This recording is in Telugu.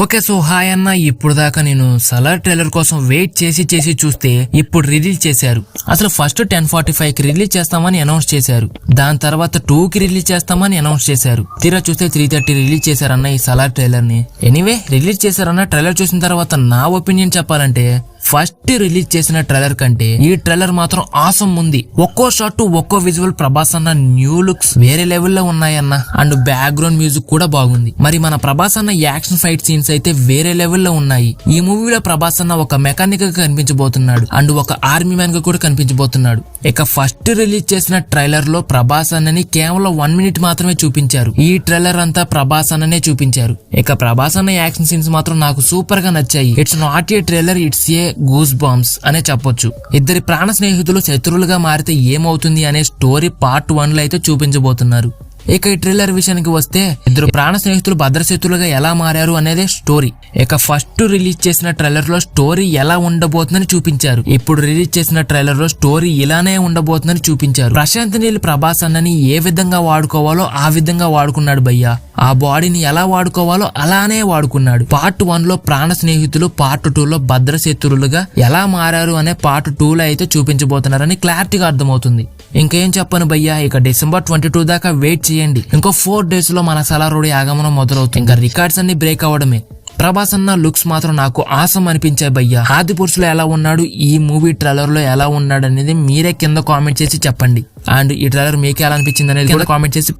ఓకే సో హాయ్ అన్న, ఇప్పుడు దాకా నేను సలార్ ట్రైలర్ కోసం వెయిట్ చేసి చూస్తే ఇప్పుడు రిలీజ్ చేశారు. అసలు ఫస్ట్ 10:45 కి రిలీజ్ చేస్తామని అనౌన్స్ చేశారు. దాని తర్వాత 2 కి రిలీజ్ చేస్తామని అనౌన్స్ చేశారు. తీరా చూస్తే 3:30 రిలీజ్ చేశారన్న ఈ సలార్ ట్రైలర్ ని. ఎనీవే రిలీజ్ చేశారన్న. ట్రైలర్ చూసిన తర్వాత నా ఒపీనియన్ చెప్పాలంటే ఫస్ట్ రిలీజ్ చేసిన ట్రైలర్ కంటే ఈ ట్రైలర్ మాత్రం ఆసం ఉంది. ఒక్కో షాట్ ఒక్కో విజువల్ ప్రభాస్ అన్న న్యూ లుక్స్ వేరే లెవెల్లో ఉన్నాయన్న. అండ్ బ్యాక్గ్రౌండ్ మ్యూజిక్ కూడా బాగుంది. మరి మన ప్రభాస్ అన్న యాక్షన్ ఫైట్ సీన్స్ అయితే వేరే లెవెల్లో ఉన్నాయి. ఈ మూవీలో ప్రభాస్ అన్న ఒక మెకానిక్ గా కనిపించబోతున్నాడు అండ్ ఒక ఆర్మీ మ్యాన్ గా కూడా కనిపించబోతున్నాడు. ఇక ఫస్ట్ రిలీజ్ చేసిన ట్రైలర్ లో ప్రభాస్ అన్నని కేవలం 1 మినిట్ మాత్రమే చూపించారు. ఈ ట్రైలర్ అంతా ప్రభాస్ అన్ననే చూపించారు. ఇక ప్రభాస్ అన్న యాక్షన్ సీన్స్ మాత్రం నాకు సూపర్ గా నచ్చాయి. It's not a trailer, it's a goose bumps అనే చెప్పొచ్చు. ఇద్దరి ప్రాణ స్నేహితులు శత్రువులుగా మారితే ఏమవుతుంది అనే స్టోరీ పార్ట్ 1 లో అయితే చూపించబోతున్నారు. ఇక ఈ ట్రైలర్ విషయానికి వస్తే ఇద్దరు ప్రాణ స్నేహితులు భద్రశత్రులుగా ఎలా మారారు అనేదే స్టోరీ. ఇక ఫస్ట్ రిలీజ్ చేసిన ట్రైలర్ లో స్టోరీ ఎలా ఉండబోతుందని చూపించారు. ఇప్పుడు రిలీజ్ చేసిన ట్రైలర్ లో స్టోరీ ఇలానే ఉండబోతుందని చూపించారు. ప్రశాంత్ నీల్ ప్రభాస్ అన్నని ఏ విధంగా వాడుకోవాలో ఆ విధంగా వాడుకున్నాడు భయ్యా. ఆ బాడీని ఎలా వాడుకోవాలో అలానే వాడుకున్నాడు. పార్ట్ 1 లో ప్రాణ స్నేహితులు, పార్ట్ 2 లో భద్రశత్రులుగా ఎలా మారారు అనే పార్ట్ 2 లో అయితే చూపించబోతున్నారని క్లారిటీగా అర్థమవుతుంది. ఇంకేం చెప్పను భయ్యా, ఇక డిసెంబర్ 22 దాకా వెయిట్ చేయండి. ఇంకో 4 డేస్ లో మన సలారోడి ఆగమనం మొదలవుతుంది. ఇంకా రికార్డ్స్ అన్ని బ్రేక్ అవడమే. ప్రభాస్ అన్న లుక్స్ మాత్రం నాకు ఆసం అనిపించాయి భయ్యా. ఆది పురుషులో ఎలా ఉన్నాడు, ఈ మూవీ ట్రైలర్ లో ఎలా ఉన్నాడు అనేది మీరే కింద కామెంట్ చేసి చెప్పండి. అండ్ ఈ ట్రైలర్ మీకు ఎలా అనిపించింది అనేది కామెంట్ చేసి